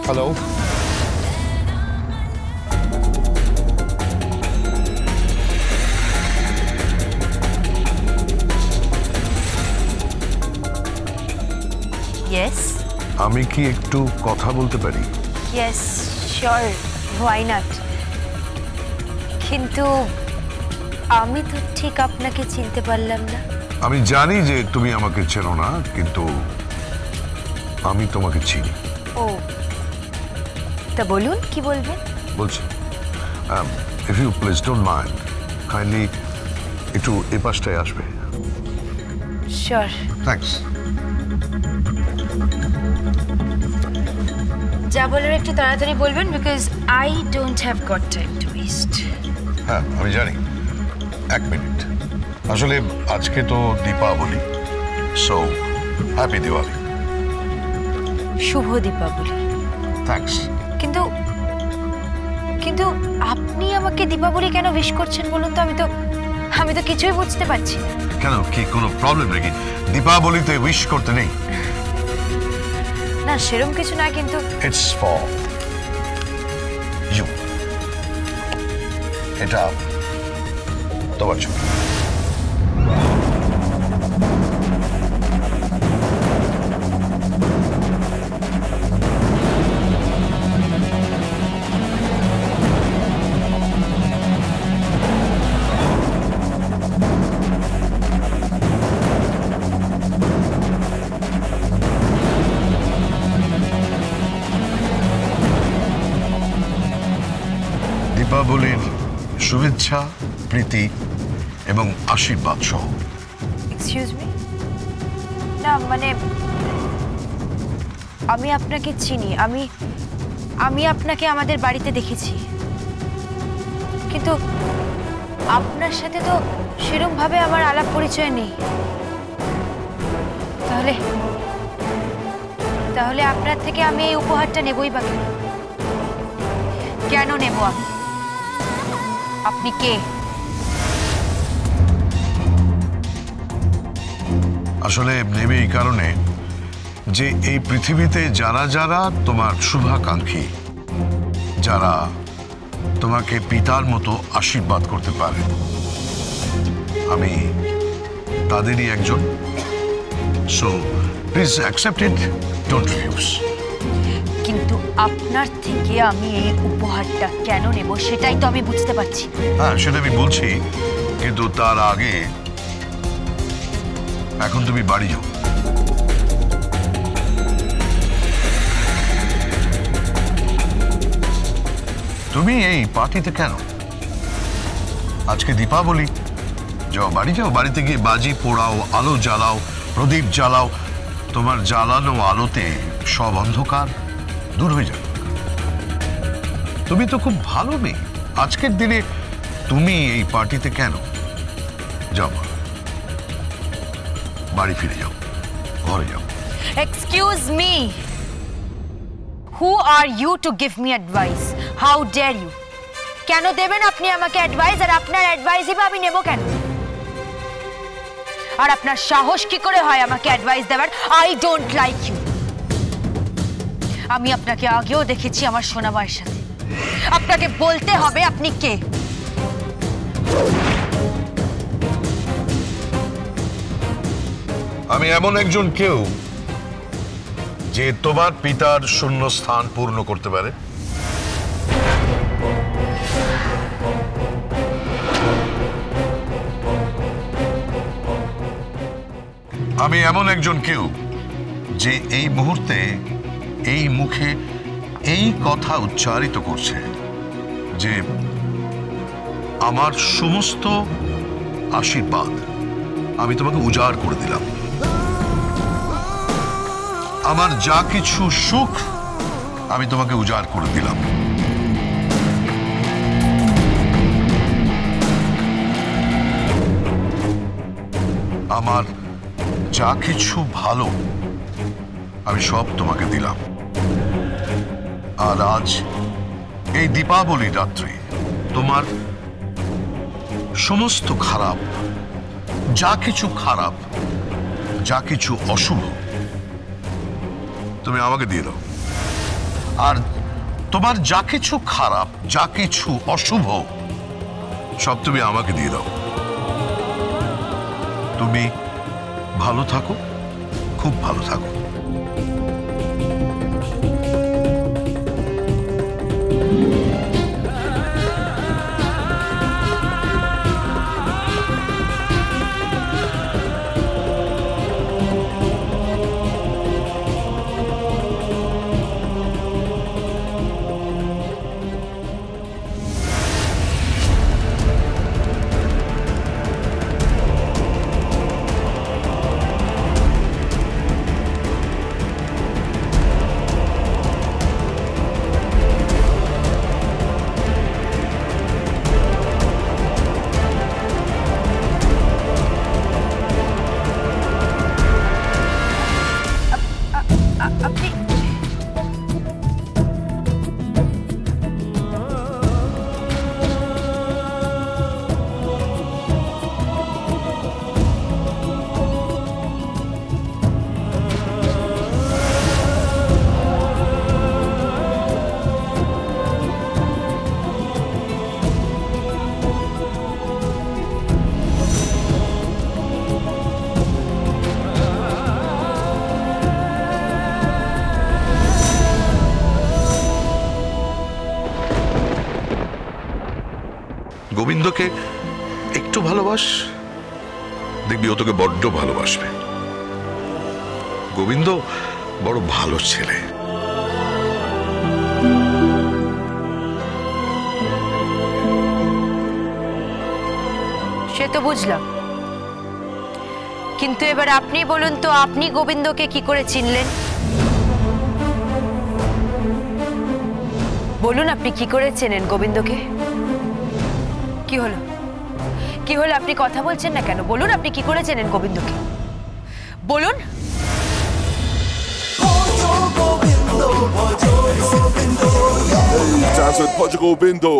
Hello, yes আমি কি একটু কথা বলতে পারি? Yes sure, why not. কিন্তু আমি তো ঠিক আপনাকে চিনতে পারলাম না। আমি জানি যে তুমি আমাকে চেনো না, কিন্তু আমি তোমাকে চিনি। ও, তা বলুন কি বলবেন। বলছি, if you please don't mind, kindly একটু এ পাশটায় আসবে। শিওর। থ্যাঙ্কস। যা বলার একটু তাড়াতাড়ি বলবেন, because I don't have got time to waste. হ্যাঁ, আমি জানি। 1 মিনিট। আসলে আজকে তো দীপাবলি, সো হ্যাপি দিওয়ালি। শুভ দীপাবলি। থ্যাঙ্কস। কিন্তু কিন্তু আপনি আমাকে দীপাবলি কেন উইশ করছেন বলুন তো? আমি তো কিছুই বুঝতে পারছি না। কেন, কি কোনো প্রবলেম নাকি? দীপাবলিতে উইশ করতে নেই? না, সেরকম কিছু না, কিন্তু ইটস ফর ইউ। এটা তোমার জন্য। দীপাবলির শুভেচ্ছা, প্রীতি এবং আশীর্বাদ সহ। এক্সকিউজ মি, না মানে আমি আপনাকে চিনি, আমি আপনাকে আমাদের বাড়িতে দেখেছি, কিন্তু আপনার সাথে তো সেরকম ভাবে আমার আলাপ পরিচয় নেই। তাহলে আপনার থেকে আমি এই উপহারটা নেবই বা কেন? কেন নেব আমি? আপনি কে? আসলে নেবে এই কারণে যে এই পৃথিবীতে যারা যারা তোমার শুভাকাঙ্ক্ষী, যারা তোমাকে পিতার মতো আশীর্বাদ করতে পারে, আমি তাদেরই একজন। So please accept it, don't refuse. কিন্তু আপনার থেকে আমি এই উপহারটা কেন নেব সেটাই তো আমি বুঝতে পারছি। হ্যাঁ, সেটা আমি বলছি, কিন্তু তার আগে এখন তুমি বাড়ি যাও। তুমি এই পার্টিতে কেন? আজকে দীপাবলি, যাও বাড়ি যাও। বাড়িতে গিয়ে বাজি পোড়াও, আলো জ্বালাও, প্রদীপ জ্বালাও। তোমার জ্বালানো আলোতে সব অন্ধকার দূর হয়ে যাবে। তুমি তো খুব ভালো মেয়ে, আজকের দিনে তুমি এই পার্টিতে কেন? যাও, বাড়ি ফিরে যাও, ঘরে যাও। Excuse me, who are you to give me advice? How dare you? কেন দেবেন আপনি আমাকে অ্যাডভাইস? আর আপনার অ্যাডভাইসই বা আমি নেব কেন? আর আপনার সাহস কি করে হয় আমাকে অ্যাডভাইস দেওয়ার? I don't like you. আমি আপনাকে আগেও দেখেছি আমার সোনামায়ের সাথে। আপনাকে বলতে হবে আপনি কে। আমি এমন একজন কেউ যে তোমার পিতার শূন্য স্থান পূর্ণ করতে পারে। আমি এমন একজন কেউ যে এই মুহূর্তে এই মুখে এই কথা উচ্চারিত করছে যে আমার সমস্ত আশীর্বাদ আমি তোমাকে উজাড় করে দিলাম। আমার যা কিছু সুখ আমি তোমাকে উজাড় করে দিলাম। আমার যা কিছু ভালো আমি সব তোমাকে দিলাম। আর আজ এই দীপাবলি রাত্রে তোমার সমস্ত খারাপ, যা কিছু খারাপ, যা কিছু অশুভ তুমি আমাকে দিয়ে দাও। আর তোমার যা কিছু খারাপ, যা কিছু অশুভ, সব তুমি আমাকে দিয়ে দাও। তুমি ভালো থাকো, খুব ভালো থাকো। আপনি গোবিন্দকে একটু ভালোবাস, দেখবি ও তোকে বড্ড ভালোবাসবে। গোবিন্দ বড় ভালো ছেলে। সে তো বুঝলাম, কিন্তু এবার আপনি বলুন তো, আপনি গোবিন্দকে কি করে চিনলেন? বলুন, আপনি কি করে চেনেন গোবিন্দকে? কি হলো, কি হলো? আপনি কথা বলছেন না কেন? বলুন, আপনি কি করে চেনেন গোবিন্দকে? বলুন। Hey, dance with Portugal Bindo.